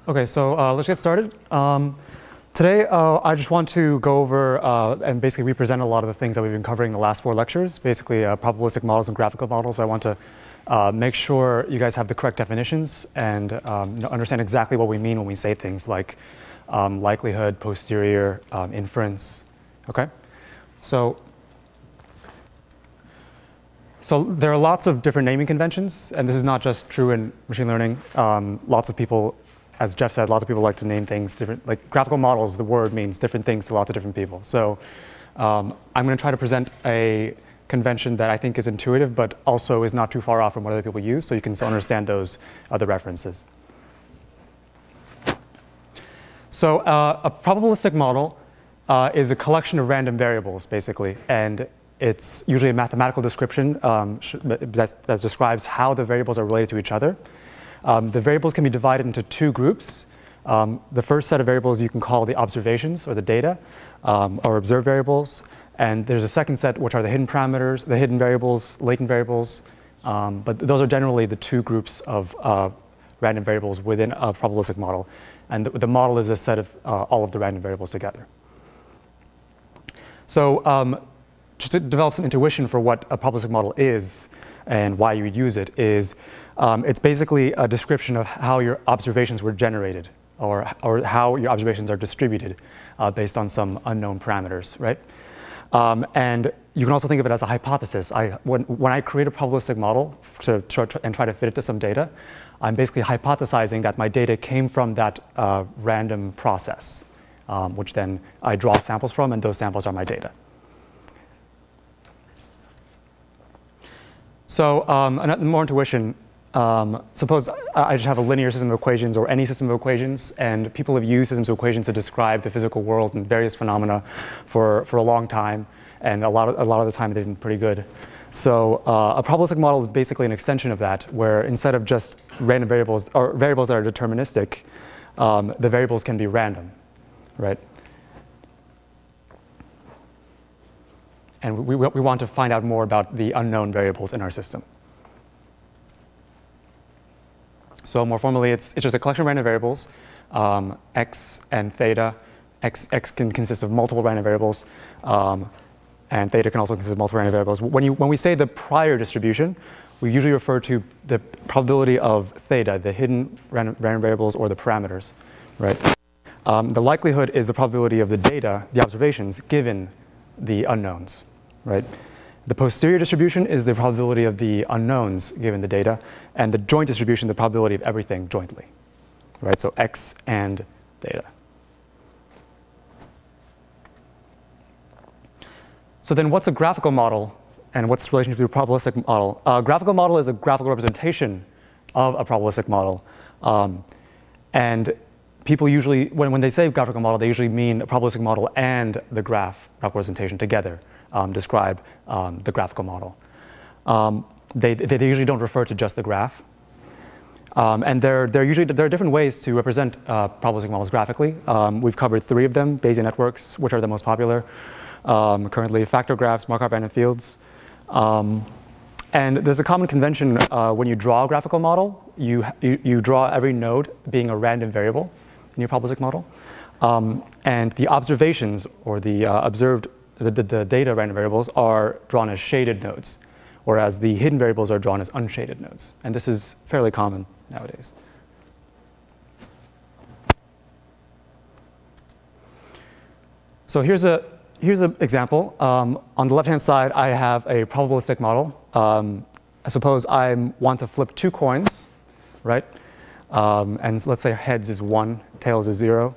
Okay, so let's get started. Today, I just want to go over and basically represent a lot of the things that we've been covering in the last 4 lectures, basically probabilistic models and graphical models. I want to make sure you guys have the correct definitions and understand exactly what we mean when we say things like likelihood, posterior, inference. Okay, so there are lots of different naming conventions, and this is not just true in machine learning. Lots of people, as Jeff said, lots of people like to name things different. Like graphical models, the word means different things to lots of different people. So I'm going to try to present a convention that I think is intuitive, but also is not too far off from what other people use, so you can still understand those other references. So a probabilistic model is a collection of random variables, basically, and it's usually a mathematical description that describes how the variables are related to each other. The variables can be divided into 2 groups. The first set of variables you can call the observations, or the data, or observed variables. And there's a second set, which are the hidden parameters, the hidden variables, latent variables. But those are generally the 2 groups of random variables within a probabilistic model. And the model is a set of all of the random variables together. So just to develop some intuition for what a probabilistic model is and why you would use it is, it's basically a description of how your observations were generated, or how your observations are distributed based on some unknown parameters, right? And you can also think of it as a hypothesis. When I create a probabilistic model and try to fit it to some data, I'm basically hypothesizing that my data came from that random process, which then I draw samples from, and those samples are my data. So more intuition. Suppose I just have a linear system of equations, or any system of equations, and people have used systems of equations to describe the physical world and various phenomena for a long time, and a lot of the time they've been pretty good. So a probabilistic model is basically an extension of that, where instead of just random variables, or variables that are deterministic, the variables can be random, right? And we want to find out more about the unknown variables in our system. So more formally, it's just a collection of random variables, x and theta. X can consist of multiple random variables, and theta can also consist of multiple random variables. When we say the prior distribution, we usually refer to the probability of theta, the hidden random variables or the parameters, right? The likelihood is the probability of the data, the observations, given the unknowns, right? The posterior distribution is the probability of the unknowns given the data, and the joint distribution, the probability of everything jointly, right? So x and theta. So then what's a graphical model, and what's the relationship to a probabilistic model? A graphical model is a graphical representation of a probabilistic model. And people usually, when they say graphical model, they usually mean a probabilistic model and the graph representation together describe the graphical model. They usually don't refer to just the graph. And there are different ways to represent probabilistic models graphically. We've covered 3 of them: Bayesian networks, which are the most popular currently, factor graphs, Markov random fields. And there's a common convention when you draw a graphical model, you draw every node being a random variable in your probabilistic model. And the observations, or the the data random variables, are drawn as shaded nodes, whereas the hidden variables are drawn as unshaded nodes. And this is fairly common nowadays. So here's an example. On the left-hand side, I have a probabilistic model. I suppose I want to flip 2 coins, right? And let's say heads is 1, tails is 0.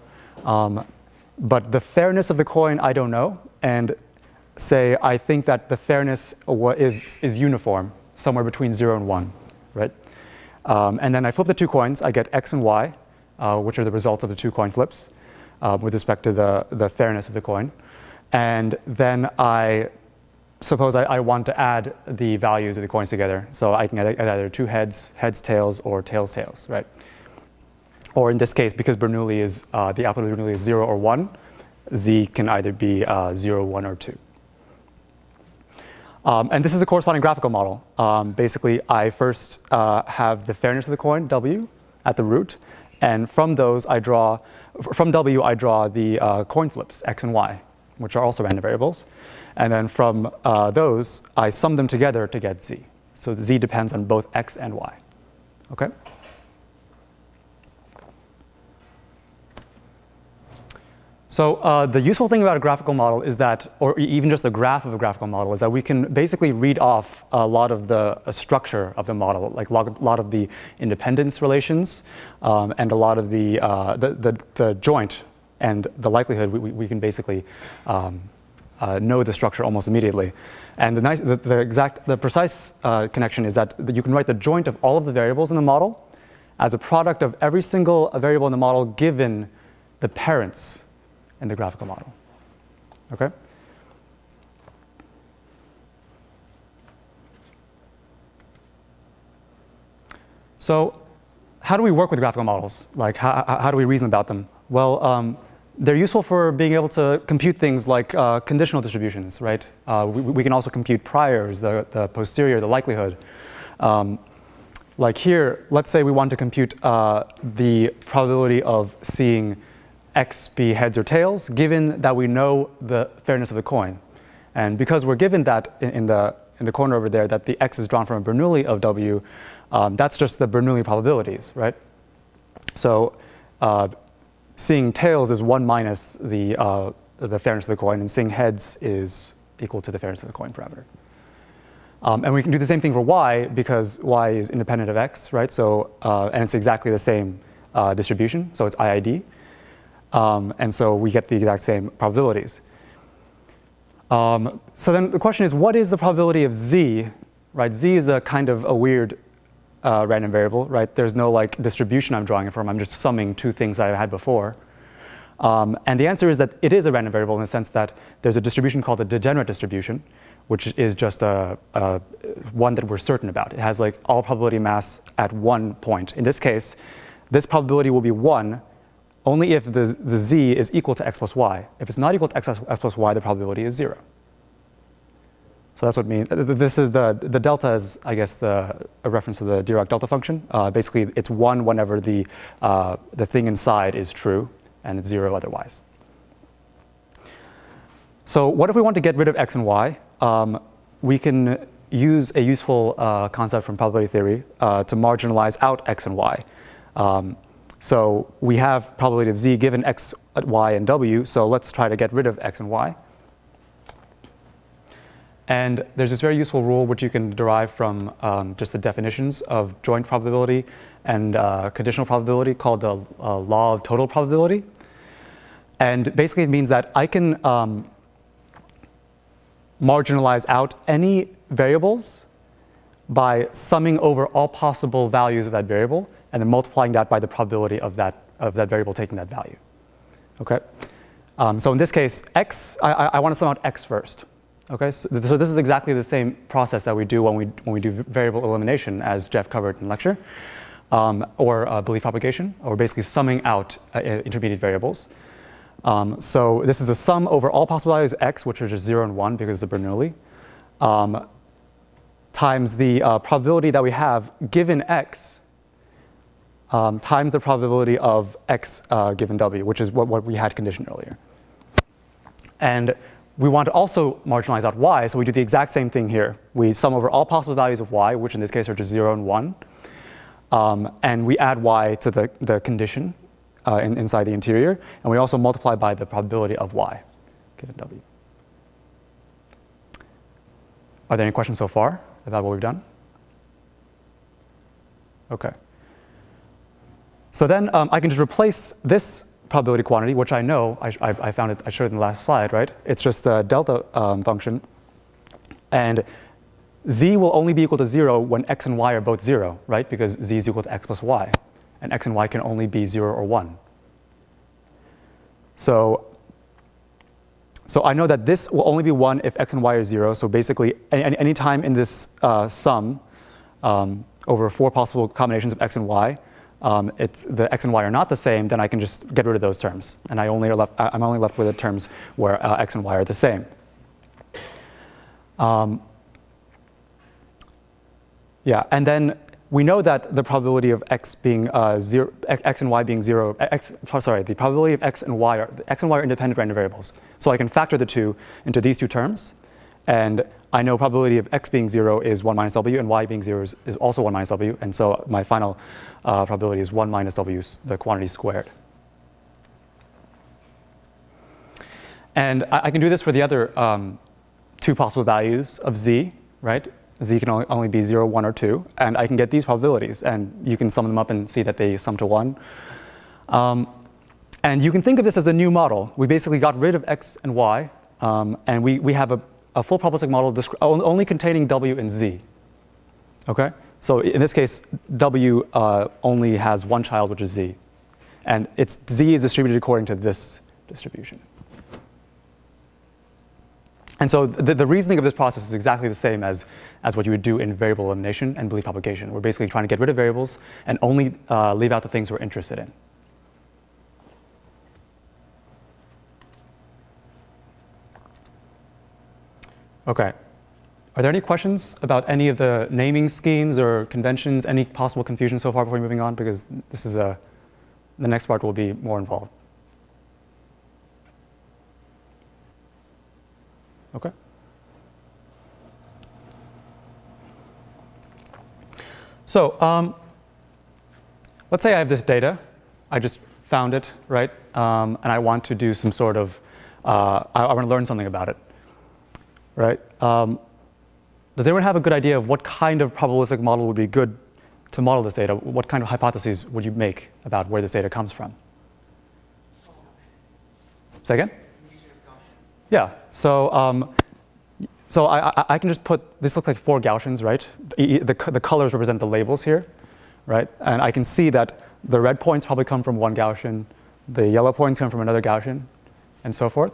But the fairness of the coin, I don't know. And say I think that the fairness is uniform, somewhere between 0 and 1, right? And then I flip the 2 coins. I get x and y, which are the results of the 2 coin flips with respect to the fairness of the coin. And then I suppose I want to add the values of the coins together. So I can add either 2 heads, tails, or tails, tails, right? Or in this case, because Bernoulli is, the output of Bernoulli is 0 or 1, z can either be 0, 1, or 2. And this is a corresponding graphical model. Basically, I first have the fairness of the coin, W, at the root, And from those, from W, I draw the coin flips, x and y, which are also random variables. And then from those, I sum them together to get z. So z depends on both x and y. Okay? So the useful thing about a graphical model is that, or even just the graph of a graphical model, is that we can basically read off a lot of the structure of the model, like a lot of the independence relations, and a lot of the joint and the likelihood. We can basically know the structure almost immediately. And the precise connection is that you can write the joint of all of the variables in the model as a product of every single variable in the model given the parents in the graphical model. Okay? So how do we work with graphical models? Like, how do we reason about them? Well, they're useful for being able to compute things like conditional distributions, right? We can also compute priors, the posterior, the likelihood. Like here, let's say we want to compute the probability of seeing x be heads or tails, given that we know the fairness of the coin. And because we're given that in the corner over there, that the x is drawn from a Bernoulli of W, that's just the Bernoulli probabilities, right? So seeing tails is 1 minus the fairness of the coin, and seeing heads is equal to the fairness of the coin parameter. And we can do the same thing for y, because y is independent of x, right? So, and it's exactly the same distribution, so it's IID. And so we get the exact same probabilities. So then the question is, what is the probability of z, right? Z is a kind of a weird random variable, right? There's no like distribution I'm drawing it from. I'm just summing two things that I had before. And the answer is that it is a random variable in the sense that there's a distribution called the degenerate distribution, which is just one that we're certain about. It has like all probability mass at one point. In this case, this probability will be 1 only if the z is equal to x plus y. If it's not equal to x plus y, the probability is 0. So that's what it means. This is the delta is, I guess, a reference to the Dirac delta function. Basically, it's 1 whenever the thing inside is true, and it's 0 otherwise. So what if we want to get rid of x and y? We can use a useful concept from probability theory to marginalize out x and y. So we have probability of z given x, y, and w. So let's try to get rid of x and y. And there's this very useful rule which you can derive from just the definitions of joint probability and conditional probability called the law of total probability. And basically it means that I can marginalize out any variables by summing over all possible values of that variable and then multiplying that by the probability of that variable taking that value. Okay. So in this case, x, I want to sum out x first. Okay. So this is exactly the same process that we do when we do variable elimination, as Jeff covered in lecture, or belief propagation, or basically summing out intermediate variables. So this is a sum over all possible values of x, which are just 0 and 1 because of Bernoulli, times the probability that we have given x, times the probability of x given w, which is what we had conditioned earlier. And we want to also marginalize out y, so we do the exact same thing here. We sum over all possible values of y, which in this case are just 0 and 1, and we add y to the condition inside the interior, and we also multiply by the probability of y given w. Are there any questions so far about what we've done? Okay. So then I can just replace this probability quantity, which I know, I found it, I showed it in the last slide, right? It's just the delta function. And z will only be equal to 0 when x and y are both 0, right? Because z is equal to x plus y. And x and y can only be 0 or 1. So I know that this will only be 1 if x and y are 0. So basically, any time in this sum over 4 possible combinations of x and y, the x and y are not the same, then I can just get rid of those terms. And I'm only left with the terms where x and y are the same. Yeah, and then we know that the probability of x being zero, x and y being zero, the probability of x and y are independent random variables. So I can factor the two into these two terms, and I know probability of x being 0 is 1 minus w, and y being 0 is also 1 minus w, and so my final probability is 1 minus w, the quantity squared. And I can do this for the other two possible values of z, right? Z can only be 0, 1, or 2, and I can get these probabilities, and you can sum them up and see that they sum to 1. And you can think of this as a new model. We basically got rid of x and y, and we have a full probabilistic model only containing w and z. Okay? So in this case, w only has one child, which is z. And z is distributed according to this distribution. And so the reasoning of this process is exactly the same as what you would do in variable elimination and belief propagation. We're basically trying to get rid of variables and only leave out the things we're interested in. OK. Are there any questions about any of the naming schemes or conventions, any possible confusion so far before moving on? Because this is the next part will be more involved. OK. So let's say I have this data. I just found it, right? And I want to do some sort of, I want to learn something about it, right? Does anyone have a good idea of what kind of probabilistic model would be good to model this data? What kind of hypotheses would you make about where this data comes from? Say again? Yeah. So I can just put, this looks like 4 Gaussians, right? The colors represent the labels here, right? And I can see that the red points probably come from one Gaussian, the yellow points come from another Gaussian, and so forth.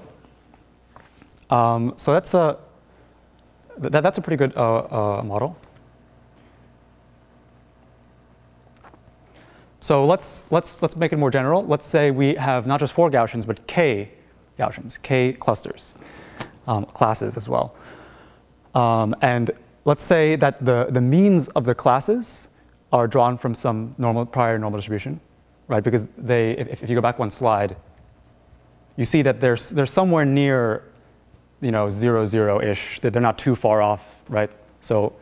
So that's a pretty good model. So let's make it more general. Let's say we have not just 4 Gaussians, but k Gaussians, k clusters, classes as well. And let's say that the means of the classes are drawn from some prior normal distribution, right? Because if you go back one slide, you see that they're somewhere near, 0, 0-ish. They're not too far off, right? So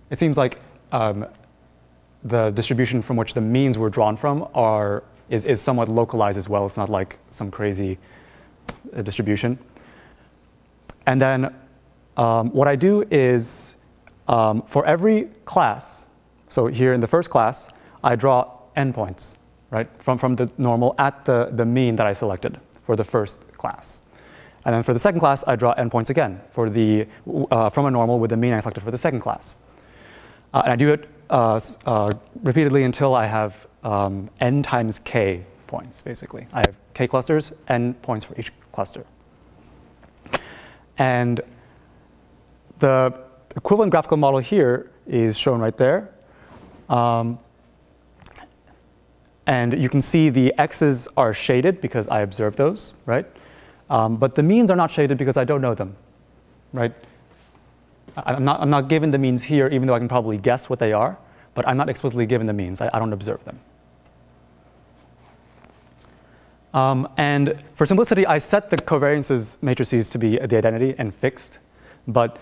it seems like the distribution from which the means were drawn from is somewhat localized as well. It's not like some crazy distribution. And then what I do is, for every class, so here in the first class, I draw endpoints, right, from the normal at the mean that I selected for the first class. And then for the second class, I draw endpoints again for from a normal with the mean I selected for the second class. And I do it repeatedly until I have n times k points, basically. I have k clusters, n points for each cluster. And the equivalent graphical model here is shown right there. And you can see the x's are shaded because I observed those, right? But the means are not shaded because I don't know them, right? I'm not given the means here, even though I can probably guess what they are. But I'm not explicitly given the means. I don't observe them. And for simplicity, I set the covariances matrices to be the identity and fixed. But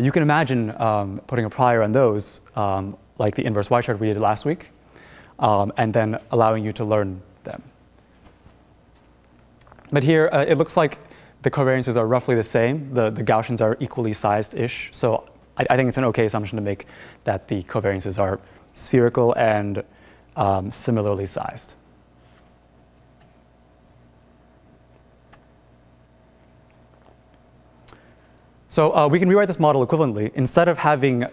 you can imagine putting a prior on those, like the inverse Y chart we did last week, and then allowing you to learn them. But here, it looks like the covariances are roughly the same. The Gaussians are equally sized-ish. So I think it's an OK assumption to make that the covariances are spherical and similarly sized. So we can rewrite this model equivalently. Instead of having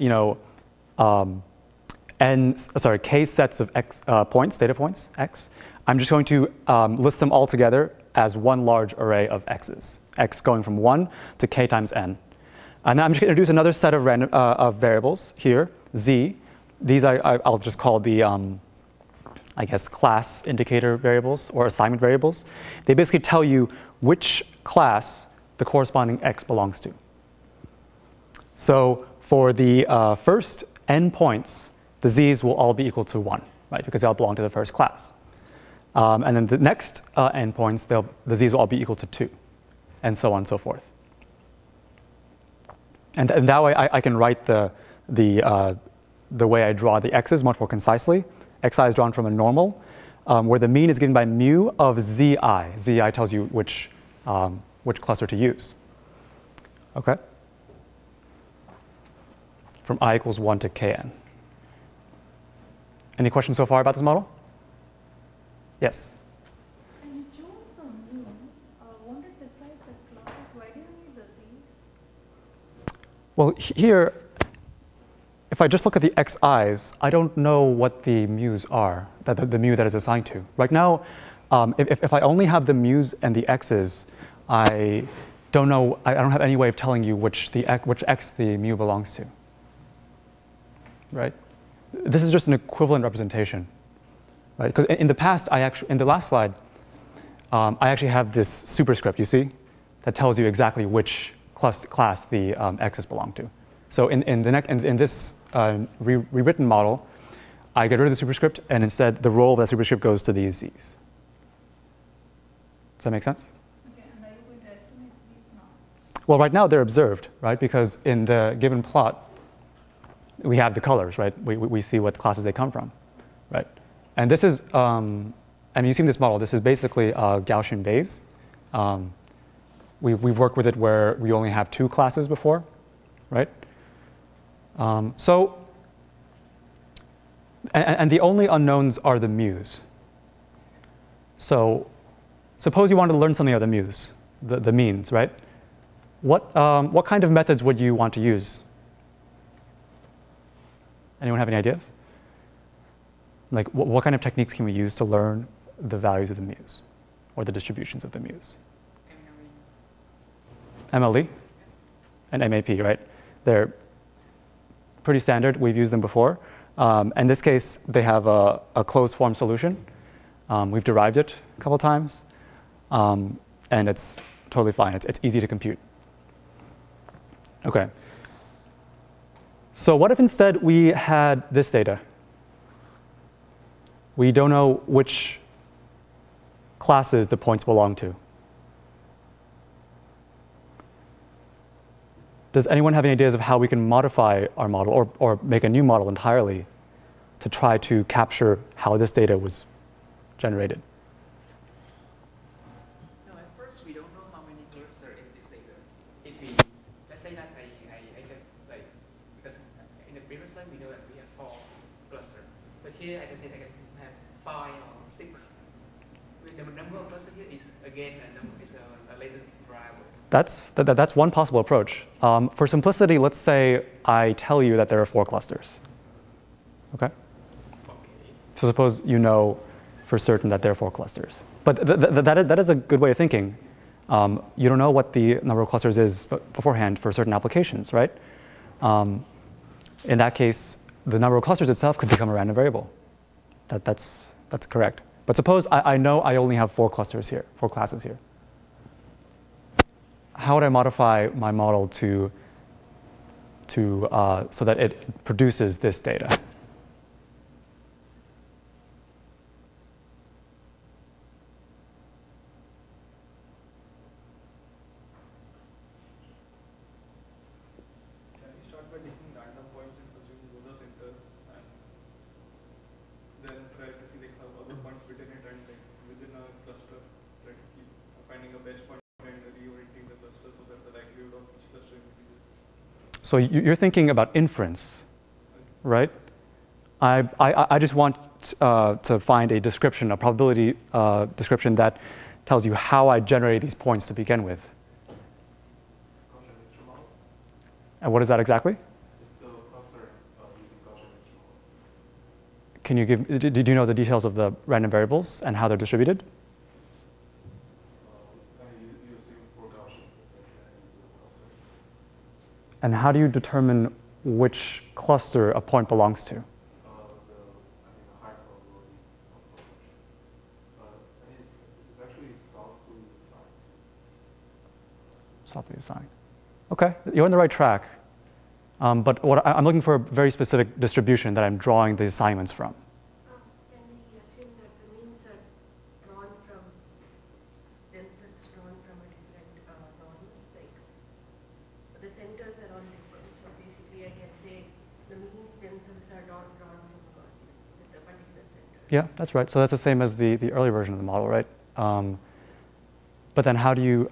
k sets of x points, data points, x, I'm just going to list them all together as one large array of x's, x going from 1 to k times n. And now I'm just going to introduce another set of random variables here, z. These I'll just call the, I guess, class indicator variables or assignment variables. They basically tell you which class the corresponding x belongs to. So for the first n points the z's will all be equal to 1, right? Because they all belong to the first class. And then the next endpoints, the z's will all be equal to 2, and so on and so forth. And that way, I can write the way I draw the x's much more concisely. Xi is drawn from a normal, where the mean is given by mu of zi. Zi tells you which cluster to use. Okay? From I equals 1 to kn. Any questions so far about this model? Yes? And you chose the mu. Won't it decide the class? Why do you need the z? Well, here, if I just look at the xi's, I don't know what the mu's are, the mu that is assigned to. Right now, if I only have the mu's and the x's, I don't know, I don't have any way of telling you which x the mu belongs to, right? This is just an equivalent representation, right? Because in the past, in the last slide, I actually have this superscript, you see, that tells you exactly which class the x's belong to. So in this rewritten model, I get rid of the superscript, and instead the role of that superscript goes to these z's. Does that make sense? Okay, and are you going to estimate these now? Well, right now they're observed, right? Because in the given plot, we have the colors, right? We see what classes they come from, right? And this is, and you see in this model, this is basically a Gaussian Bayes. We've worked with it where we only have 2 classes before, right? And the only unknowns are the mu's. So suppose you wanted to learn something of the mu's, the means, right? What kind of methods would you want to use? Anyone have any ideas? Like, what kind of techniques can we use to learn the values of the mu's or the distributions of the mu's? MLE and MAP, right? They're pretty standard. We've used them before. In this case, they have a closed form solution. We've derived it a couple times, and it's totally fine. It's easy to compute. Okay. So what if instead we had this data? We don't know which classes the points belong to. Does anyone have any ideas of how we can modify our model or make a new model entirely to try to capture how this data was generated? No, at first we don't know how many clusters in this data. If we, let's say that I get like, because in the previous slide we know that we have 4 clusters, but here I can say I can have 5 or 6. The number of clusters here is again a latent variable. That's one possible approach. For simplicity, let's say I tell you that there are 4 clusters. Okay? So suppose you know for certain that there are 4 clusters. But that is a good way of thinking. You don't know what the number of clusters is beforehand for certain applications, right? In that case, the number of clusters itself could become a random variable. That's correct. But suppose I know I only have 4 clusters here, 4 classes here. How would I modify my model so that it produces this data? Can you start by taking random points and assuming those are center, and then try to see like other points within it, and like within a cluster, try to keep finding a best point and reorienting the cluster so that the likelihood of each cluster increases. So you're thinking about inference, right? I just want to find a description, a probability description that tells you how I generated these points to begin with. Gaussian mixture model. And what is that exactly? It's the cluster using Gaussian mixture model. Can you do you know the details of the random variables and how they're distributed? Using for Gaussian cluster. And how do you determine which cluster a point belongs to? The high probability of correlation. It's actually softly assigned. Softly assigned. Okay, you're on the right track. But what I'm looking for a very specific distribution that I'm drawing the assignments from. Can we assume that the means are drawn from themselves, drawn from a different norm? Like the centers are all different. So basically, I can say the means themselves are not drawn from a Gaussian with a particular center. Yeah, that's right. So that's the same as the earlier version of the model, right? But then how do you,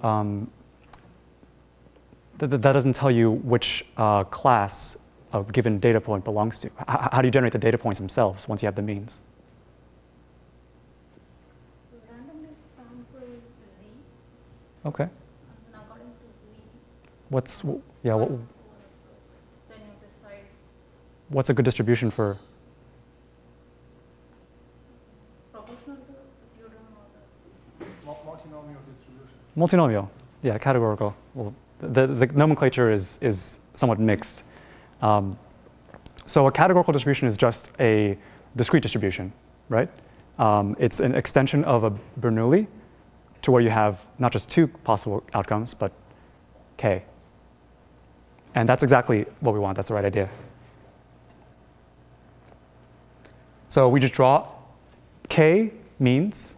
that doesn't tell you which class a given data point belongs to. How do you generate the data points themselves once you have the means? Randomly sample Z. Okay. And then according to Z. What's, yeah, what, Then you decide. what's a good distribution for? Proportional to the theorem or the. Multinomial distribution. Multinomial, yeah, categorical. Well, the nomenclature is somewhat mixed. So a categorical distribution is just a discrete distribution, right? It's an extension of a Bernoulli to where you have not just two possible outcomes, but k. And that's exactly what we want. That's the right idea. So we just draw k means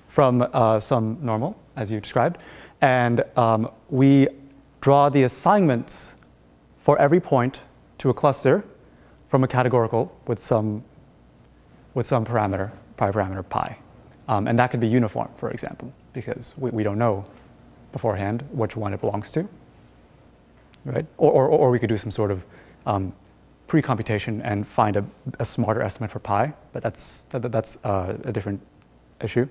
from some normal, as you described, and we draw the assignments for every point to a cluster from a categorical with some parameter, pi parameter pi. And that could be uniform, for example, because we don't know beforehand which one it belongs to, right? Or we could do some sort of pre-computation and find a smarter estimate for pi, but that's a different issue.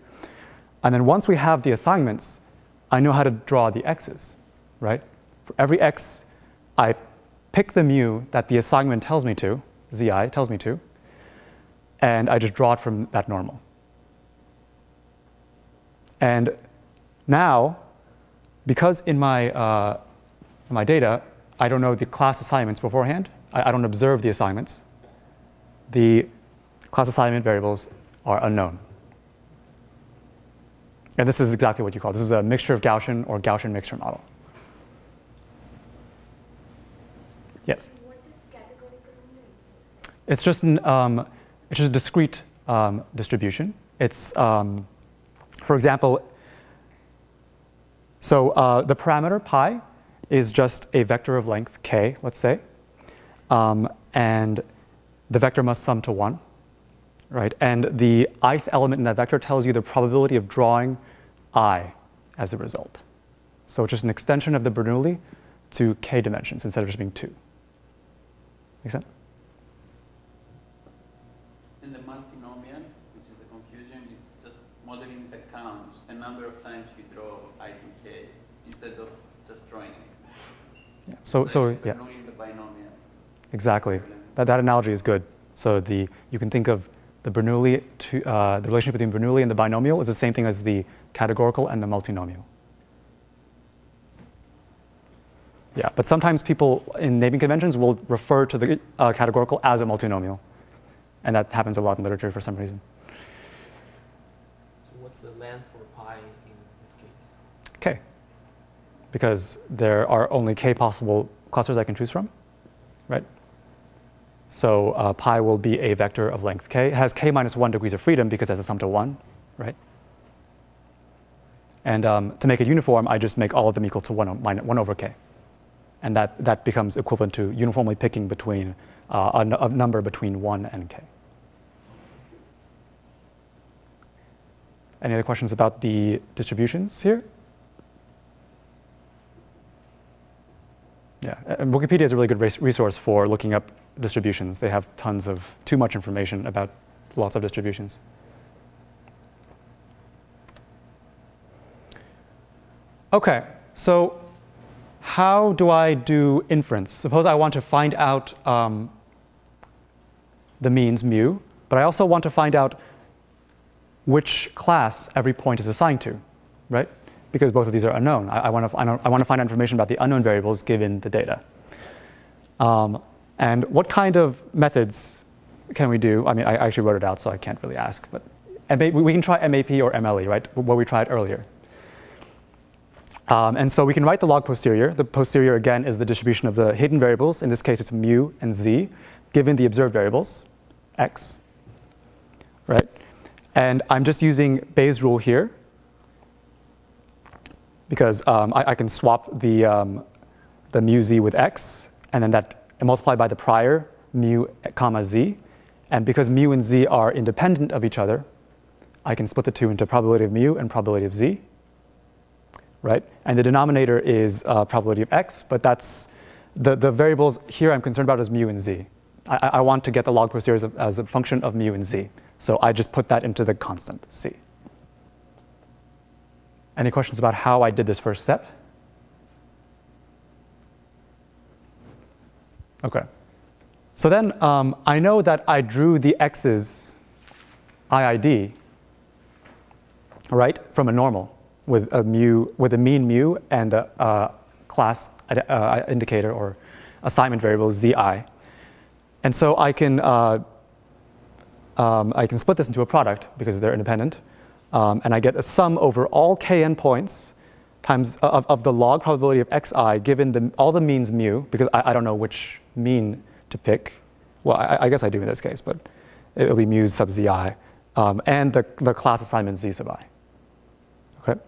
And then once we have the assignments, I know how to draw the x's, right? For every x, I pick the mu that the assignment tells me to, zi tells me to, and I just draw it from that normal. And now, because in my data, I don't know the class assignments beforehand, I don't observe the assignments, the class assignment variables are unknown. And this is exactly what you call it. This is a mixture of Gaussian or Gaussian mixture model. Yes? What is categorical means? It's just a discrete distribution. It's, for example, so the parameter pi is just a vector of length k, let's say, and the vector must sum to 1, right? And the ith element in that vector tells you the probability of drawing I as a result. So it's just an extension of the Bernoulli to k dimensions instead of just being 2. Make sense? In the multinomial, which is the confusion, it's just modeling the counts, a number of times you draw I to k instead of just drawing it. Yeah. So yeah. Bernoulli the binomial. Exactly. That analogy is good. So you can think of the Bernoulli to the relationship between Bernoulli and the binomial is the same thing as the categorical and the multinomial. Yeah, but sometimes people in naming conventions will refer to the categorical as a multinomial, and that happens a lot in literature for some reason. So what's the length for pi in this case? K, because there are only k possible clusters I can choose from, right? So pi will be a vector of length k. It has k minus 1 degrees of freedom because it has a sum to 1, right? And to make it uniform, I just make all of them equal to 1 over k. And that becomes equivalent to uniformly picking between a number between 1 and k. Any other questions about the distributions here? Yeah, and Wikipedia is a really good resource for looking up distributions. They have tons of too much information about lots of distributions. Okay, so how do I do inference? Suppose I want to find out the means mu, but I also want to find out which class every point is assigned to, right? Because both of these are unknown. I want to find out information about the unknown variables given the data. And what kind of methods can we do? I mean, I actually wrote it out, so I can't really ask. But we can try MAP or MLE, right? What we tried earlier. And so we can write the log posterior. The posterior, again, is the distribution of the hidden variables. In this case, it's mu and z, given the observed variables, x, right? And I'm just using Bayes' rule here, because I can swap the mu z with x, and then that multiplied by the prior mu comma z. And because mu and z are independent of each other, I can split the two into probability of mu and probability of z, right? And the denominator is probability of x, but that's the variables here I'm concerned about is mu and z. I want to get the log posterior as a function of mu and z. So I just put that into the constant c. Any questions about how I did this first step? OK. So then I know that I drew the x's IID, right, from a normal with a mean mu and a class indicator or assignment variable zi. And so I can split this into a product because they're independent. And I get a sum over all kn points times of the log probability of xi given all the means mu, because I don't know which mean to pick. Well, I guess I do in this case, but it'll be mu sub zi, and the class assignment z sub I. Okay?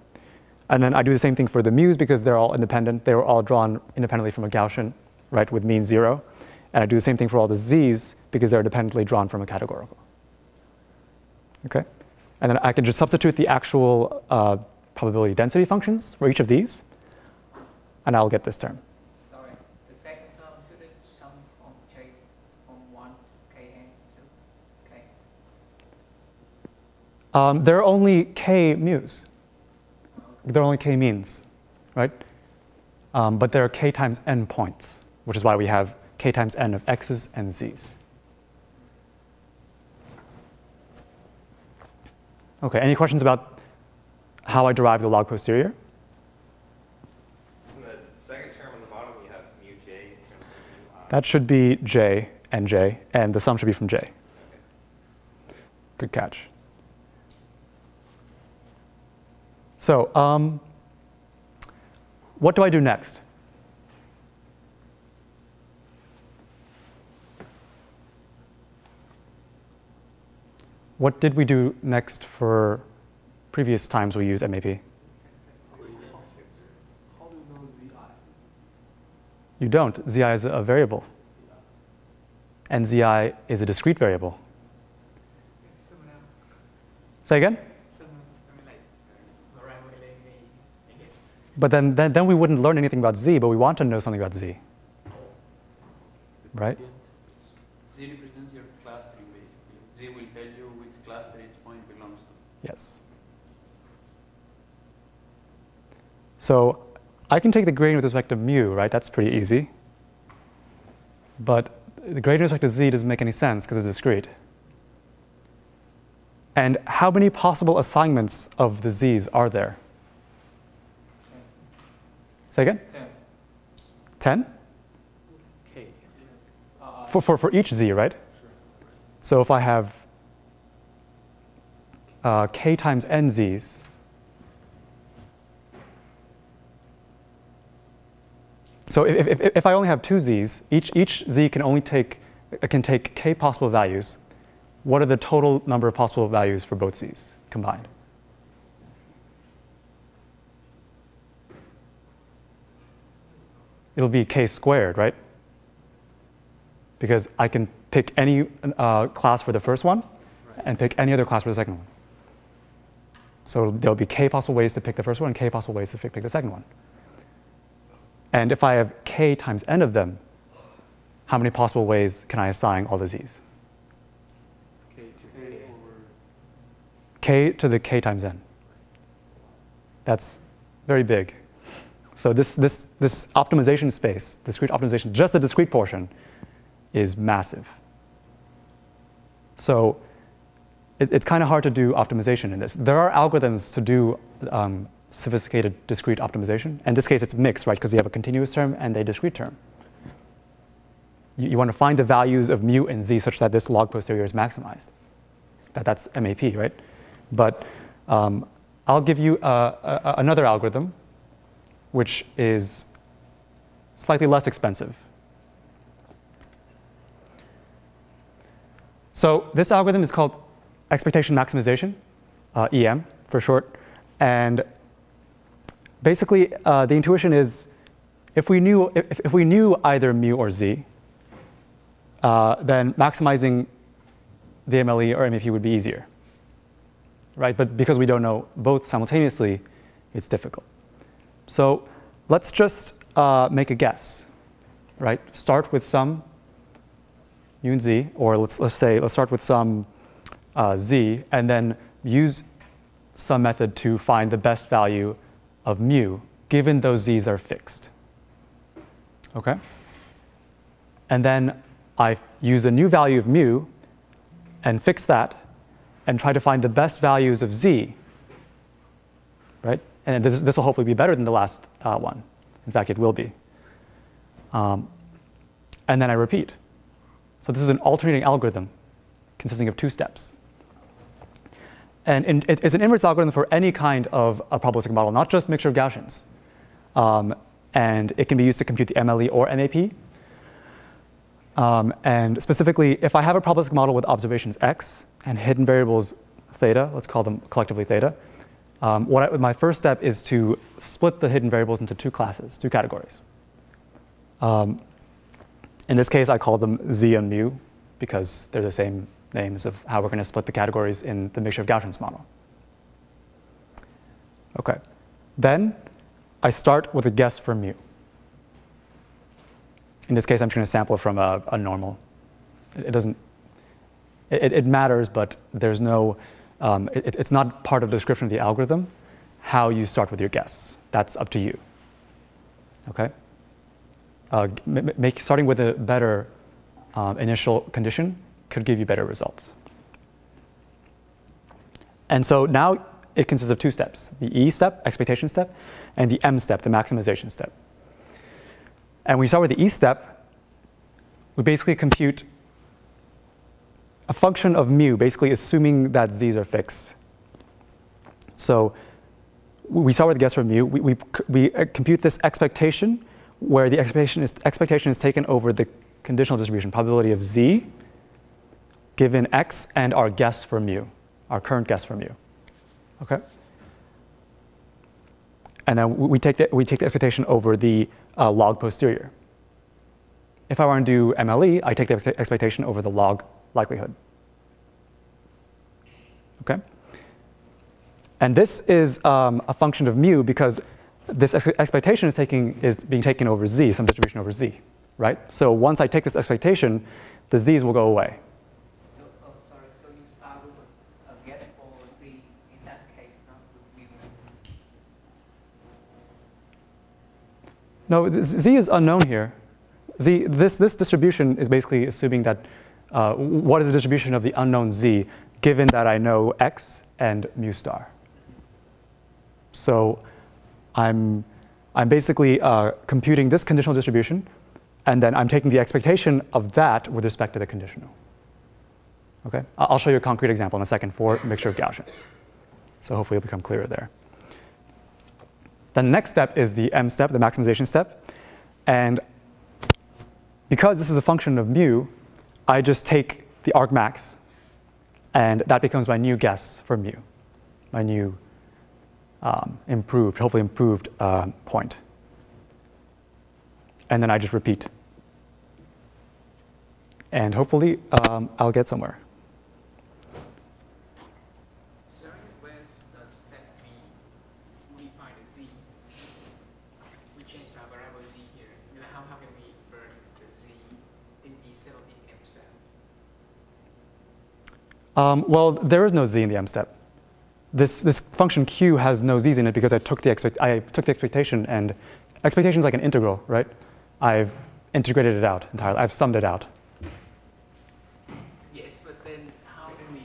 And then I do the same thing for the mu's because they're all independent. They were all drawn independently from a Gaussian, right, with mean 0. And I do the same thing for all the z's because they're independently drawn from a categorical. Okay? And then I can just substitute the actual probability density functions for each of these, and I'll get this term. Sorry, the second term should it sum from J from 1 kn to k? There are only k mu's. There are only k means, right? But there are k times n points, which is why we have k times n of x's and z's. OK, any questions about how I derive the log posterior? In the second term on the bottom, you have mu j. Mu I. That should be j, and the sum should be from j. Okay. Good catch. So what do I do next? What did we do next for previous times we used MAP? How do you know zi? You don't. Zi is a variable. And Zi is a discrete variable. Say again? But then we wouldn't learn anything about Z, but we want to know something about Z. Right? Z represents your clustering, basically. Z will tell you which cluster each point belongs to. Yes. So I can take the gradient with respect to mu, right? That's pretty easy. But the gradient with respect to Z doesn't make any sense because it's discrete. And how many possible assignments of the Z's are there? Say again? 10? K. For each Z, right? Sure. So if I have k times n Z's, so if I only have 2 Z's, each Z can take k possible values. What are the total number of possible values for both Z's combined? It'll be k squared, right? Because I can pick any class for the first one and pick any other class for the second one. So there'll be k possible ways to pick the first one and k possible ways to pick the second one. And if I have k times n of them, how many possible ways can I assign all the Z's? K to the k times n. That's very big. So this optimization space, discrete optimization, just the discrete portion, is massive. So it's kind of hard to do optimization in this. There are algorithms to do sophisticated discrete optimization. In this case, it's mixed, right? Because you have a continuous term and a discrete term. You want to find the values of mu and z such that this log posterior is maximized. That's MAP, right? But I'll give you another algorithm which is slightly less expensive. So this algorithm is called expectation maximization, EM for short. And basically, the intuition is if we knew either mu or z, then maximizing the MLE or MAP would be easier, right? But because we don't know both simultaneously, it's difficult. So let's just make a guess, right? Start with some mu and z, or let's start with some z, and then use some method to find the best value of mu, given those z's that are fixed. Okay? And then I use a new value of mu and fix that and try to find the best values of z, right? And this will hopefully be better than the last one. In fact, it will be. And then I repeat. So this is an alternating algorithm consisting of 2 steps. And it's an inverse algorithm for any kind of a probabilistic model, not just mixture of Gaussians. And it can be used to compute the MLE or MAP. And specifically, if I have a probabilistic model with observations x and hidden variables theta, let's call them collectively theta, my first step is to split the hidden variables into 2 classes, 2 categories. In this case, I call them z and mu because they're the same names of how we're going to split the categories in the mixture of Gaussians model. Okay. Then I start with a guess for mu. In this case, I'm just going to sample from a normal. It matters, but there's no, it's not part of the description of the algorithm how you start with your guess. That's up to you. Okay? Starting with a better initial condition could give you better results. And so now it consists of 2 steps, the E step, expectation step, and the M step, the maximization step. And when we start with the E step, we basically compute a function of mu, basically assuming that z's are fixed. So we start with a guess for mu. We compute this expectation, where the expectation is taken over the conditional distribution, probability of z, given x, and our guess for mu, our current guess for mu. Okay? And then we take the expectation over the log posterior. If I want to do MLE, I take the expectation over the log likelihood. Okay? And this is a function of mu because this expectation is being taken over z, some distribution over z, right? So once I take this expectation, the z's will go away. Oh, sorry. So you start with a guess for z in that case, not with mu. No, z is unknown here. This distribution is basically assuming that what is the distribution of the unknown z, given that I know x and mu star. So I'm basically computing this conditional distribution, and then I'm taking the expectation of that with respect to the conditional. Okay? I'll show you a concrete example in a second for mixture of Gaussians. So hopefully it'll become clearer there. Then the next step is the M step, the maximization step. And because this is a function of mu, I just take the argmax, and that becomes my new guess for mu, my new hopefully improved point. And then I just repeat. And hopefully I'll get somewhere. Sorry, where's the step B? We find a z. We change our variable z here. How can we infer the z in the cell in M step? Well, there is no z in the M step. This function q has no z's in it because I took the expectation, and expectation is like an integral, right? I've integrated it out entirely. I've summed it out. Yes, but then how can we?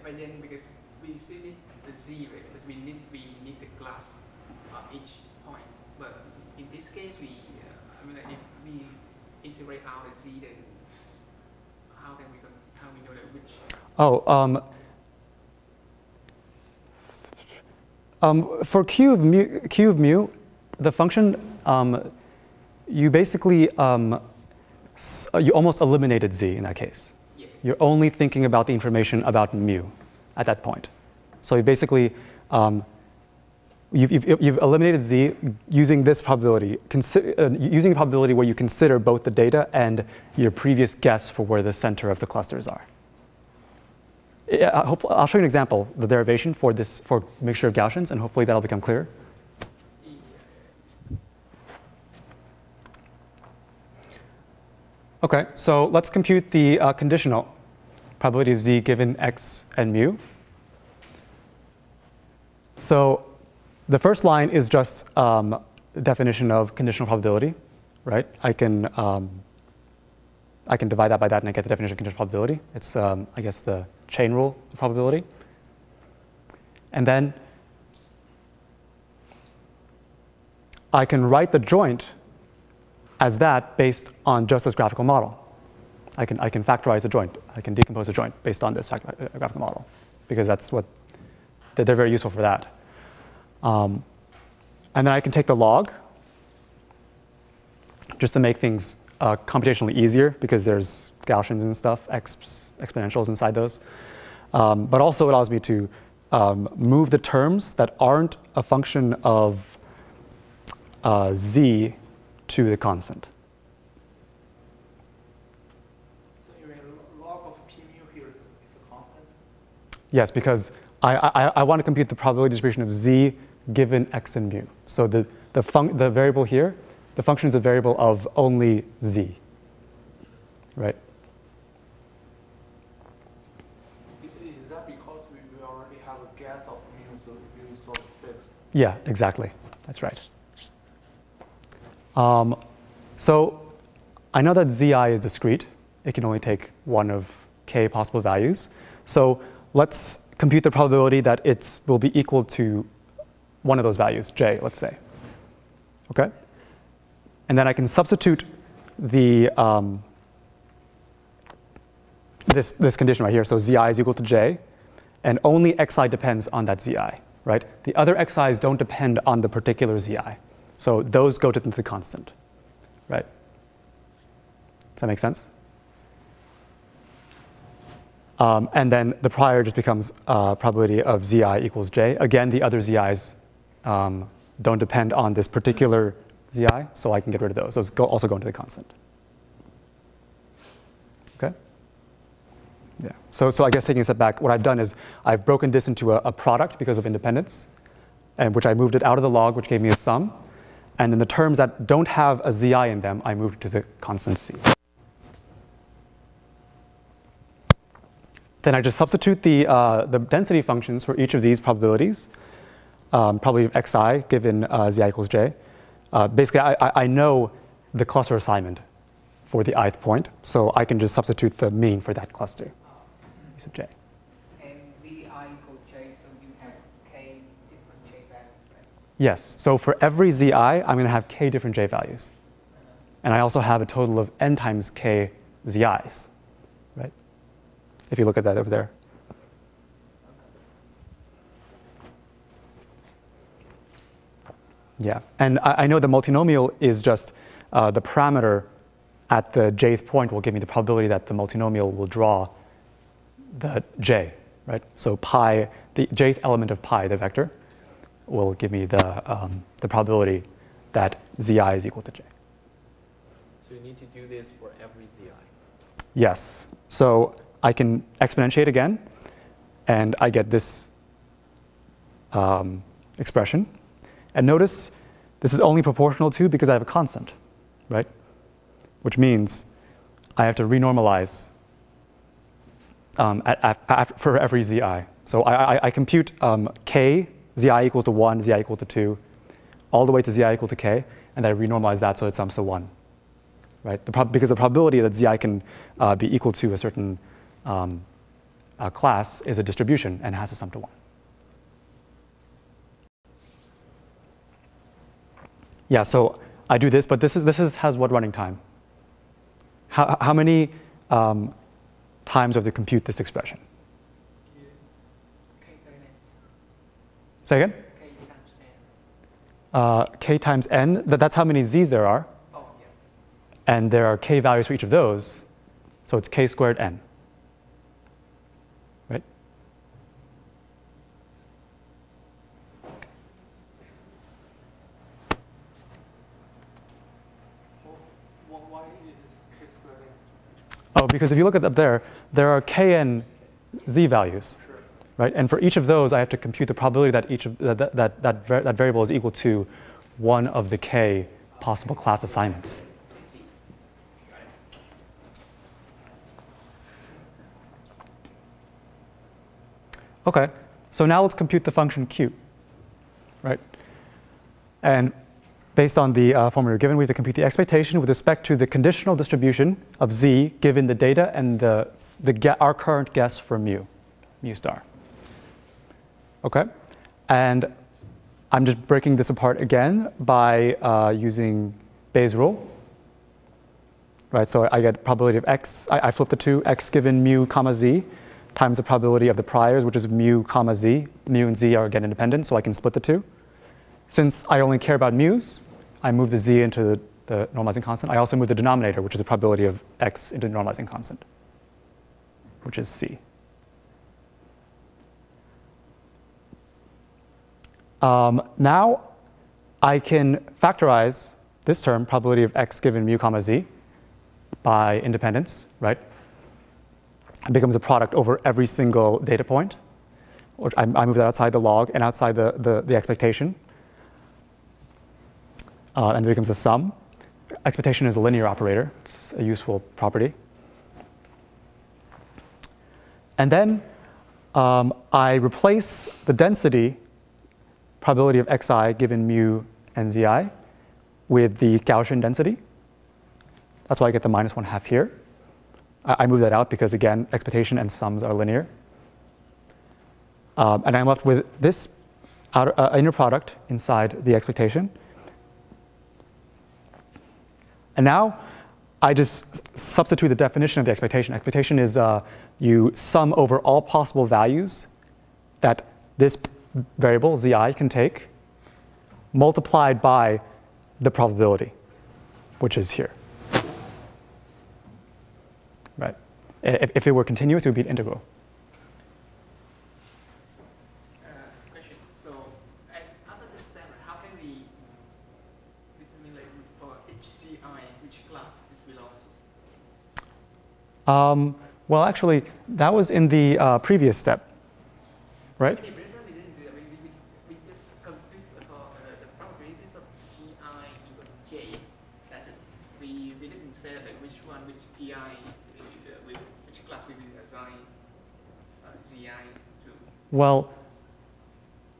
But then because we still need the z, right? Because we need the class of each point. But in this case, if we integrate out the z, then how we know that which? For q of mu, the function, you basically, you almost eliminated z in that case. Yes. You're only thinking about the information about mu at that point. So you basically, you've eliminated z using this probability, using a probability where you consider both the data and your previous guess for where the center of the clusters are. I'll show you an example, the derivation for this, for mixture of Gaussians, and hopefully that'll become clear. Okay, so let's compute the conditional probability of z given x and mu. So the first line is just the definition of conditional probability, right? I can divide that by that and I get the definition of conditional probability. It's, I guess, the chain rule of probability. And then I can write the joint as that based on just this graphical model. I can factorize the joint. I can decompose the joint based on this graphical model, because that's what, they're very useful for that. And then I can take the log just to make things computationally easier, because there's Gaussians and stuff, exponentials inside those. But also it allows me to move the terms that aren't a function of z to the constant. So your log of p mu here is a constant? Yes, because I want to compute the probability distribution of z given x and mu. So the variable here, the function is a variable of only z, right? Is that because we already have a guess of mu, so mu is sort of fixed? Yeah, exactly. That's right. So I know that zi is discrete. It can only take one of k possible values. So let's compute the probability that it will be equal to one of those values, j, let's say. Okay? And then I can substitute the this condition right here. So zi is equal to j, and only xi depends on that zi, right? The other xi's don't depend on the particular zi. So those go to the constant, right? Does that make sense? And then the prior just becomes probability of zi equals j. Again, the other zi's don't depend on this particular zi, so I can get rid of those. Those also go into the constant. Okay? Yeah. So I guess taking a step back, what I've done is I've broken this into a product because of independence, and which I moved it out of the log, which gave me a sum. And then the terms that don't have a zi in them, I moved to the constant c. Then I just substitute the density functions for each of these probabilities, probability of xi given zi equals j. Basically, I know the cluster assignment for the ith point, so I can just substitute the mean for that cluster, use of j. And vi equals j, so you have k different j values, right? Yes, so for every zi, I'm going to have k different j values. And I also have a total of n times k zi's, right? If you look at that over there. Yeah, and I know the multinomial is just the parameter at the jth point will give me the probability that the multinomial will draw the j, right? So pi, the jth element of pi, the vector, will give me the probability that zi is equal to j. So you need to do this for every zi. Yes, so I can exponentiate again, and I get this expression. And notice this is only proportional to because I have a constant, right? Which means I have to renormalize for every zi. So I compute k, zi equals to 1, zi equal to 2, all the way to zi equal to k, and I renormalize that so it sums to 1, right? Because the probability that zi can be equal to a certain class is a distribution and has to sum to 1. Yeah, so I do this, but this has what running time? How many times do I have to compute this expression? K 30 minutes. Say again? K times k times n, that's how many z's there are. Oh, yeah. And there are k values for each of those. So it's k squared n. Right? Why is k squared n? Oh, because if you look at up there are kn z values. Sure. Right? And for each of those, I have to compute the probability that each of that variable is equal to one of the k possible class assignments. Okay, so now let's compute the function q, right? And based on the formula we're given, we have to compute the expectation with respect to the conditional distribution of z given the data and our current guess for mu star. Okay, and I'm just breaking this apart again by using Bayes' rule. Right, so I get probability of x, I flip the two, x given mu comma z times the probability of the priors, which is mu comma z. Mu and z are again independent, so I can split the two. Since I only care about mu's, I move the z into the normalizing constant. I also move the denominator, which is the probability of x, into the normalizing constant, which is c. Now I can factorize this term, probability of x given mu comma z, by independence, right? It becomes a product over every single data point. Which I move that outside the log and outside the expectation. And it becomes a sum. Expectation is a linear operator. It's a useful property. And then I replace the density probability of xi given mu nzi with the Gaussian density. That's why I get the -1/2 here. I move that out because, again, expectation and sums are linear. And I'm left with this inner product inside the expectation. And now I just substitute the definition of the expectation. Expectation is you sum over all possible values that this variable, zi, can take, multiplied by the probability, which is here. Right. If it were continuous, it would be an integral. Question. So after this step, how can we determine like for each CI which class this belongs to? Well, actually, that was in the previous step, right? We didn't do that. We just compute the probabilities of GI equal to J. That's it. We didn't say like which GI, which class we will assign GI to. Well,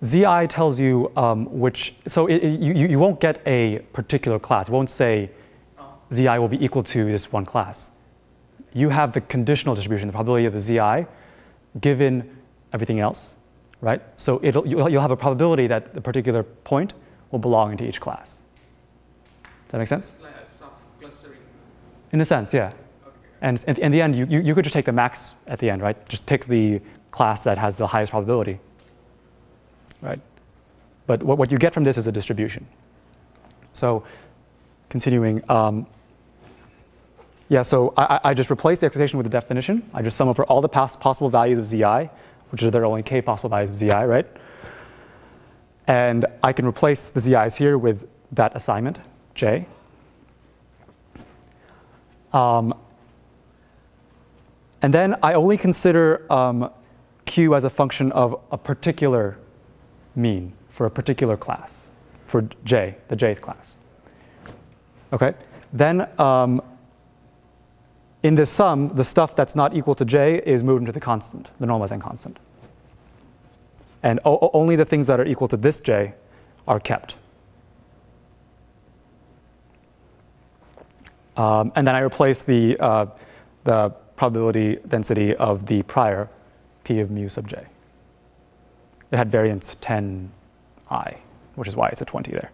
zi tells you which, so you won't get a particular class. It won't say zi will be equal to this one class. You have the conditional distribution, the probability of the zi, given everything else, right? So you'll have a probability that the particular point will belong into each class. Does that make sense? It's like a soft clustering. In a sense, yeah. Okay. And in the end, you could just take the max at the end, right? Just pick the class that has the highest probability, right? But what you get from this is a distribution. So continuing, yeah, so I just replace the expectation with the definition. I just sum over all the possible values of zi, which are there are only k possible values of zi, right? And I can replace the zi's here with that assignment, j. And then I only consider q as a function of a particular mean for a particular class, for j, the jth class. Okay, then in this sum, the stuff that's not equal to j is moved into the constant, the normalizing constant. And only the things that are equal to this j are kept. And then I replace the probability density of the prior p of mu sub j. It had variance 10i, which is why it's a 20 there.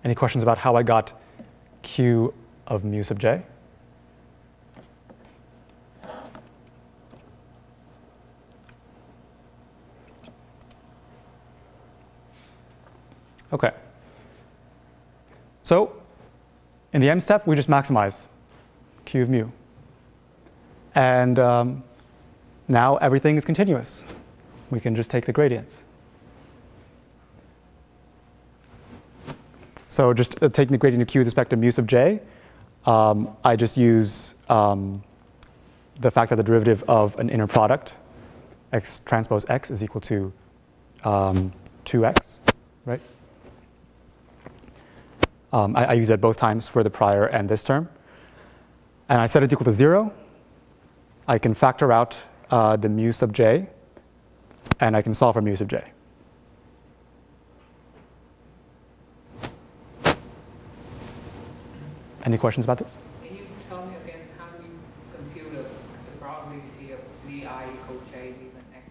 Any questions about how I got q of mu sub j? Okay. So in the M step, we just maximize Q of mu. And now everything is continuous. We can just take the gradients. So just taking the gradient of Q with respect to mu sub j, I just use the fact that the derivative of an inner product, x transpose x, is equal to 2x, right? I use that both times for the prior and this term. And I set it equal to 0. I can factor out the mu sub j, and I can solve for mu sub j. Any questions about this? Can you tell me again how you compute the probability of vi equals j given x?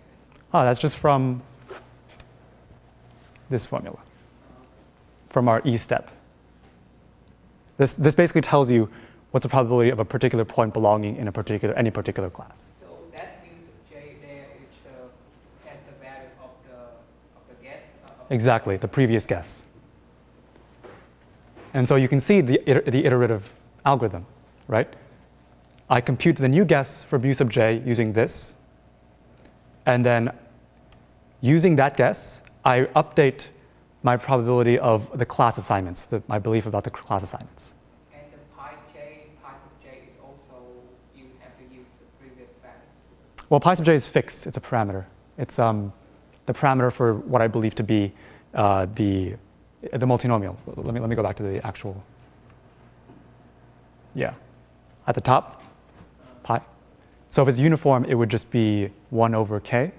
Oh, that's just from this formula, from our E step. This basically tells you what's the probability of a particular point belonging in any particular class. So that mu sub j there has the value of the guess? Exactly, the previous guess. And so you can see the iterative algorithm, right? I compute the new guess for mu sub j using this. And then using that guess, I update my probability of the class assignments, my belief about the class assignments. And the pi sub j is also, you have to use the previous value. Well, pi sub j is fixed. It's a parameter. It's the parameter for what I believe to be the multinomial. Let me go back to the actual. Yeah, at the top, pi. So if it's uniform, it would just be 1 over k.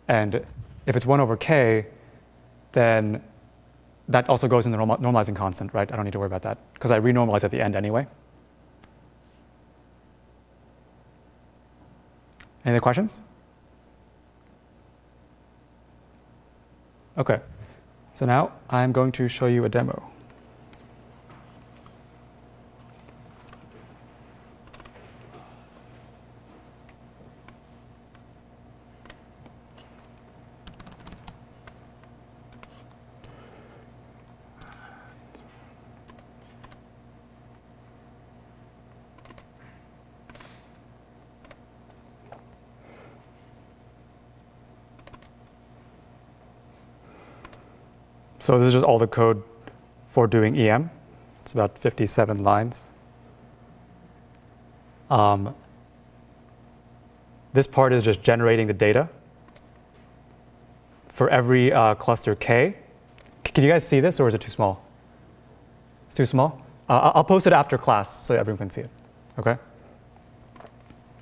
And if it's 1 over k, then that also goes in the normalizing constant, right? I don't need to worry about that because I renormalize at the end anyway. Any other questions? Okay. So now I'm going to show you a demo. So this is just all the code for doing EM. It's about 57 lines. This part is just generating the data for every cluster K. Can you guys see this, or is it too small? It's too small? I'll post it after class so everyone can see it. Okay?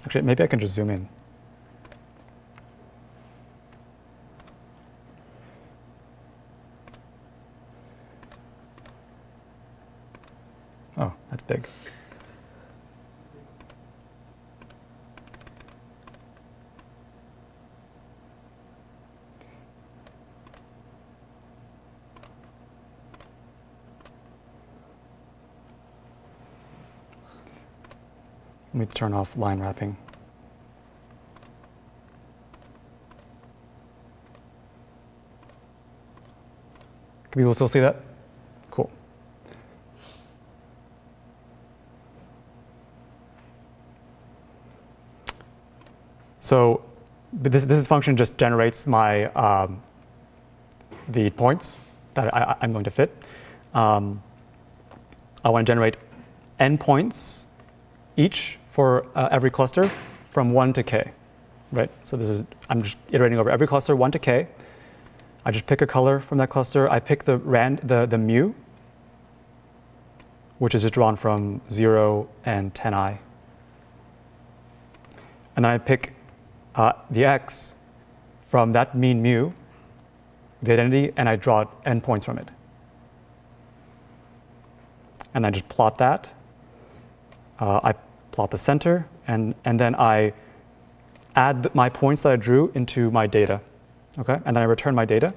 Actually, maybe I can just zoom in. Oh, that's big. Let me turn off line wrapping. Can people still see that? Cool. So this function just generates my the points that I'm going to fit. I want to generate n points each for every cluster from 1 to k, right? So I'm just iterating over every cluster 1 to k. I just pick a color from that cluster. I pick the mu, which is just drawn from 0 and 10i. And then I pick the x from that mean mu, the identity, and I draw n points from it. And I just plot that. I plot the center, and then I add my points that I drew into my data. Okay? And then I return my data.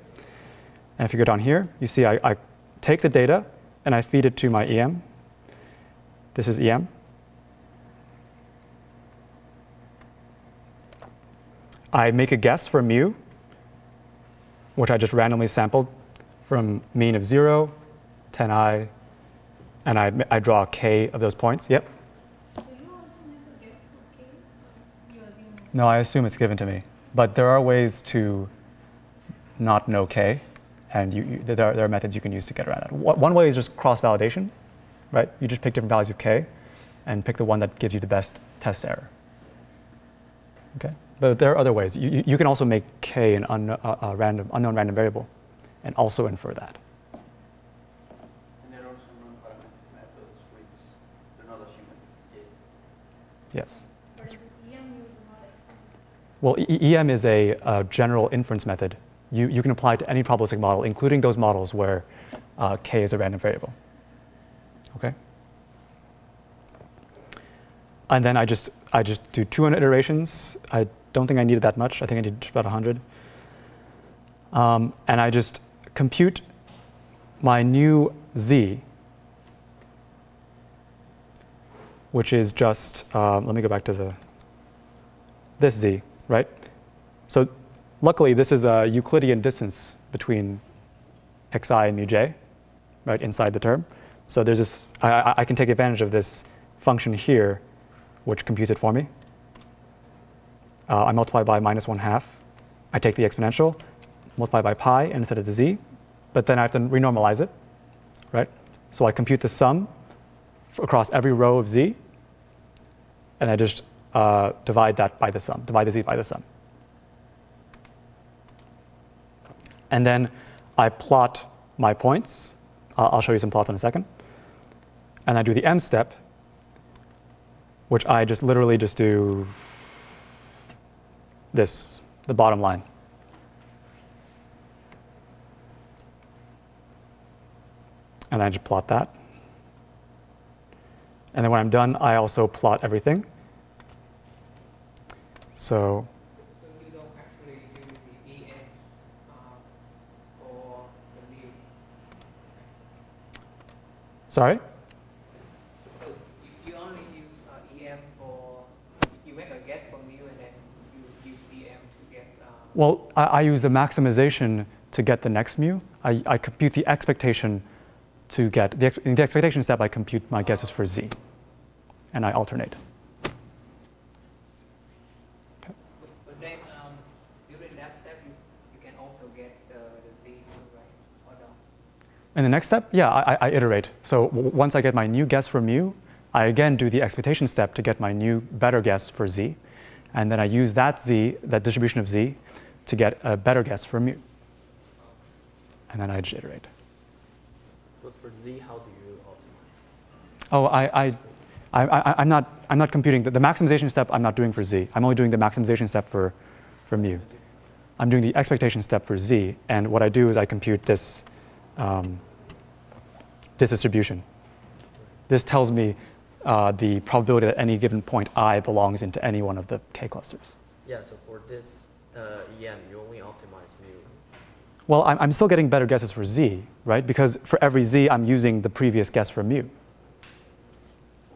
And if you go down here, you see I take the data and I feed it to my EM. This is EM. I make a guess for mu, which I just randomly sampled from mean of 0, 10i, and I draw k of those points. Yep. So you also never guess for k? Or you assume? No, I assume it's given to me. But there are ways to not know k, and there are methods you can use to get around that. One way is just cross-validation, right? You just pick different values of k and pick the one that gives you the best test error. Okay? But there are other ways. You can also make k an unknown random variable and also infer that. And there are also non-parametric methods which do not assume it. Yes. But in EM you do not assume. Well, EM is a general inference method. You can apply it to any probabilistic model, including those models where k is a random variable. Okay? And then I just do 200 iterations. I don't think I needed that much. I think I needed about 100. And I just compute my new z, which is just, let me go back to this z, right? So luckily, this is a Euclidean distance between xi and mu j, right, inside the term. So there's this, I can take advantage of this function here, which computes it for me. I multiply by -1/2. I take the exponential, multiply by pi, and set it to z. But then I have to renormalize it, right? So I compute the sum across every row of z, and I just divide that by the sum, divide the z by the sum. And then I plot my points. I'll show you some plots in a second. And I do the M step, which I just literally just do this, the bottom line. And I just plot that. And then when I'm done, I also plot everything. So you don't actually use the EM for the mu. sorry? So you only use EM for, you make a guess for mu and then you use EM to get. Well, I use the maximization to get the next mu. I compute the expectation to get, in the expectation step, I compute my guesses for z, and I alternate. But then during that step, you can also get the z too, right? Or no? In the next step, yeah, I iterate. So once I get my new guess for mu, I again do the expectation step to get my new better guess for z. And then I use that z, that distribution of z, to get a better guess for mu. And then I just iterate. But for z, how do you optimize? Oh, I'm not computing the maximization step. I'm not doing for z. I'm only doing the maximization step for mu. I'm doing the expectation step for z, and what I do is I compute this this distribution. This tells me the probability that any given point I belongs into any one of the k clusters. Yeah. So for this EM, you only optimize mu. Well, I'm still getting better guesses for z, right? Because for every z, I'm using the previous guess for mu.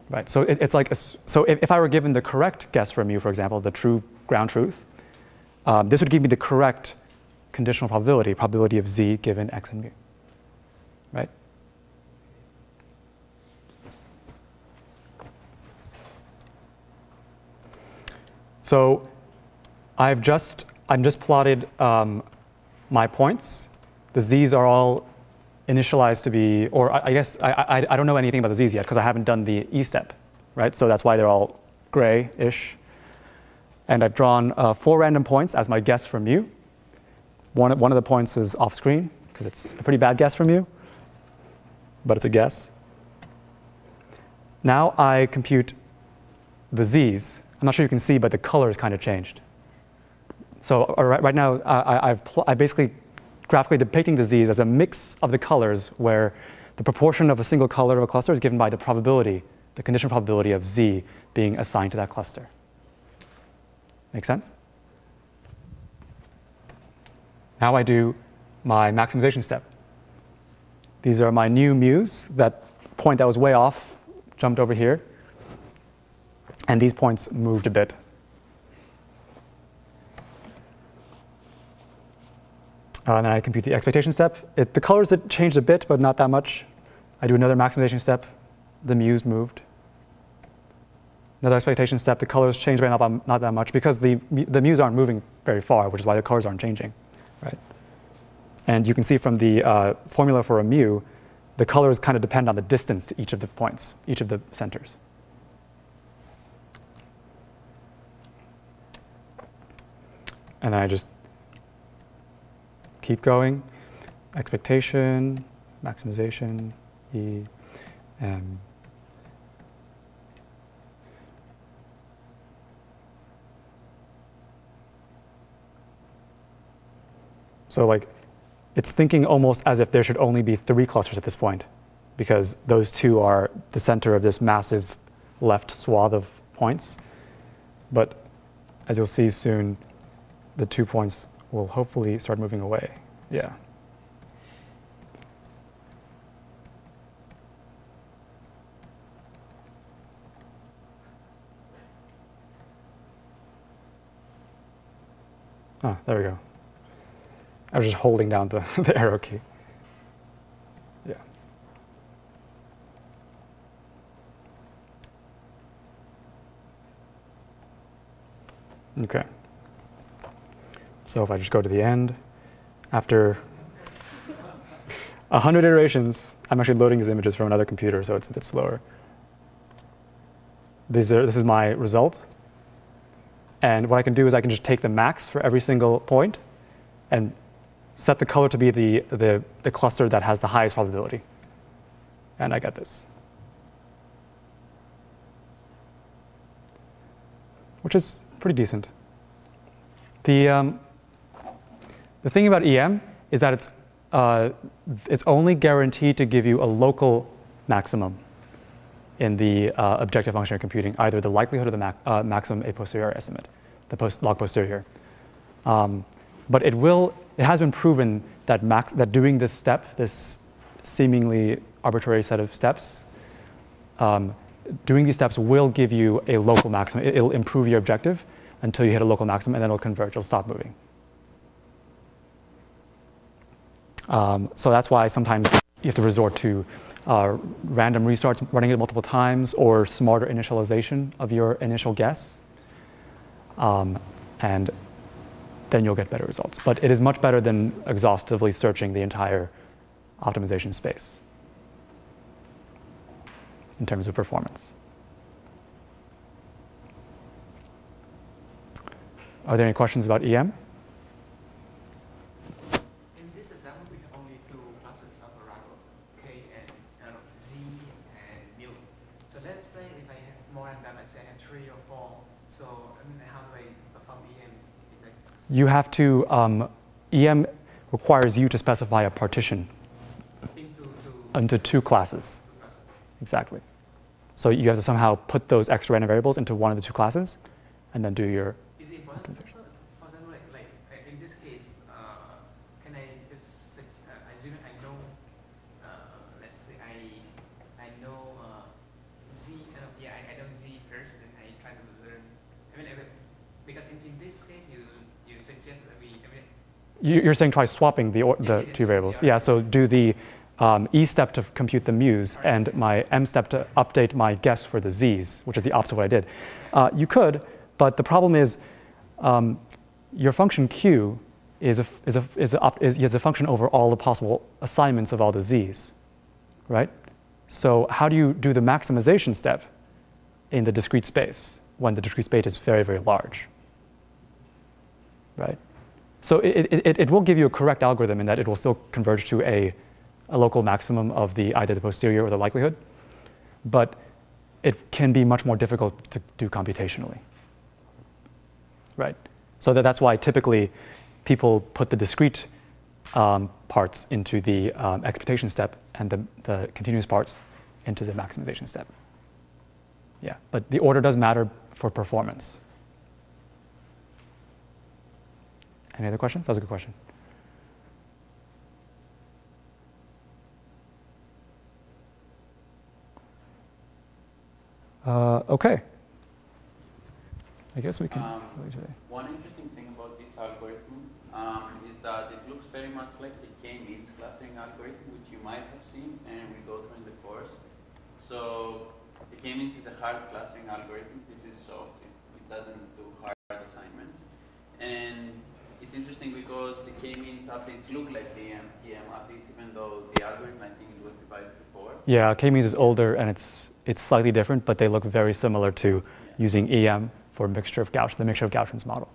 Right, so it's like, so if I were given the correct guess for mu, for example, the true ground truth, this would give me the correct conditional probability of z given x and mu, right? So I'm just plotted my points. The z's are all initialized to be, or I guess I don't know anything about the z's yet because I haven't done the e step, right? So that's why they're all gray-ish. And I've drawn 4 random points as my guess for mu. One of the points is off screen because it's a pretty bad guess for mu, but it's a guess. Now I compute the z's. I'm not sure you can see, but the color is kind of changed. So right now I've basically graphically depicting the z's as a mix of the colors where the proportion of a single color of a cluster is given by the probability, the conditional probability of z being assigned to that cluster. Make sense? Now I do my maximization step. These are my new mu's. That point that was way off jumped over here. And these points moved a bit. And then I compute the expectation step. The colors had changed a bit, but not that much. I do another maximization step. The mu's moved. Another expectation step. The colors changed by not that much because the mu's aren't moving very far, which is why the colors aren't changing, right? And you can see from the formula for a mu, the colors kind of depend on the distance to each of the points, each of the centers. And then I just keep going. Expectation, maximization, E, M. So like, it's thinking almost as if there should only be 3 clusters at this point, because those 2 are the center of this massive left swath of points. But as you'll see soon, the 2 points will hopefully start moving away. Yeah. Ah, there we go. I was just holding down the arrow key. Yeah. Okay. So if I just go to the end, after 100 iterations, I'm actually loading these images from another computer, so it's a bit slower. This is my result. And what I can do is I can just take the max for every single point and set the color to be the cluster that has the highest probability. And I get this, which is pretty decent. The thing about EM is that it's only guaranteed to give you a local maximum in the objective function of computing, either the likelihood or the maximum a posteriori estimate, the log posterior. But it has been proven that doing this step, this seemingly arbitrary set of steps, doing these steps will give you a local maximum. It'll improve your objective until you hit a local maximum, and then it'll converge. It'll stop moving. So that's why sometimes you have to resort to random restarts, running it multiple times, or smarter initialization of your initial guess. And then you'll get better results. But it is much better than exhaustively searching the entire optimization space in terms of performance. Are there any questions about EM? In this example, we have only 2 classes of variable, K and Z and mu. So let's say if I have more than that, let's say I have 3 or 4. So how do I perform EM? You have to, EM requires you to specify a partition into 2 classes. Exactly. So you have to somehow put those extra random variables into one of the 2 classes, and then do your optimization. For example, like in this case, can I just say, I know, let's say I know Z, I know Z first, and then I try to learn. I mean, because in this case, you suggest that you're saying try swapping the 2 variables. Yeah, so do the E step to compute the mu's and my M step to update my guess for the Z's, which is the opposite of what I did. You could, but the problem is your function Q is a function over all the possible assignments of all the Z's, right? So how do you do the maximization step in the discrete space when the discrete space is very, very large, right? So it will give you a correct algorithm in that it will still converge to a local maximum of either the posterior or the likelihood, but it can be much more difficult to do computationally, right? So that's why typically people put the discrete parts into the expectation step and the continuous parts into the maximization step. Yeah, but the order does matter for performance. Any other questions? That was a good question. Okay. I guess we can. One interesting thing about this algorithm is that it looks very much like the K-means clustering algorithm, which you might have seen and we go through in the course. So the K-means is a hard clustering algorithm. This is soft. It doesn't do hard assignments. And it's interesting because the K-means updates look like the EM updates, even though the algorithm, I think it was devised before. Yeah, K-means is older and it's slightly different, but they look very similar to using EM for the mixture of Gaussian's model.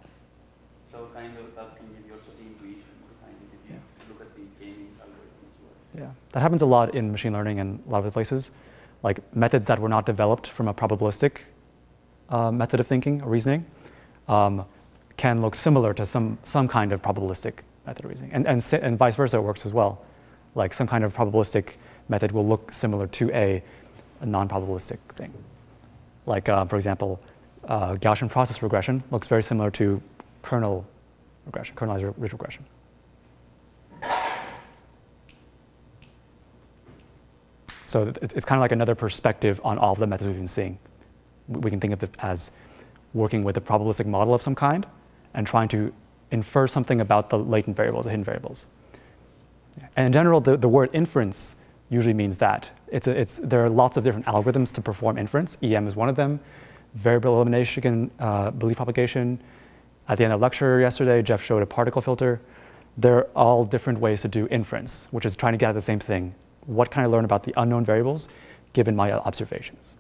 So kind of that can give you also the intuition behind it if you look at the K-means algorithm as well. Yeah, that happens a lot in machine learning and a lot of other places. Like methods that were not developed from a probabilistic method of thinking or reasoning can look similar to some kind of probabilistic method of reasoning. And vice versa, it works as well. Like some kind of probabilistic method will look similar to a non-probabilistic thing. Like, for example, Gaussian process regression looks very similar to kernel regression, kernelized ridge regression. So it's kind of like another perspective on all of the methods we've been seeing. We can think of it as working with a probabilistic model of some kind and trying to infer something about the latent variables, the hidden variables. And in general, the word inference usually means that. There are lots of different algorithms to perform inference. EM is one of them. Variable elimination, belief propagation. At the end of the lecture yesterday, Jeff showed a particle filter. They're all different ways to do inference, which is trying to get at the same thing. What can I learn about the unknown variables given my observations?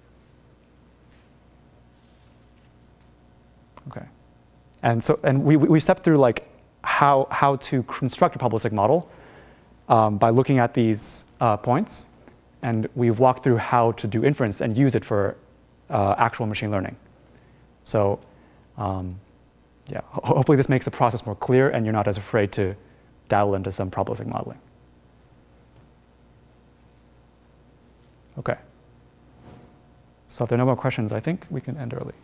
Okay. And we stepped through like how to construct a probabilistic model by looking at these points, and we've walked through how to do inference and use it for actual machine learning. So yeah, hopefully this makes the process more clear and you're not as afraid to dabble into some probabilistic modeling. Okay. So if there are no more questions, I think we can end early.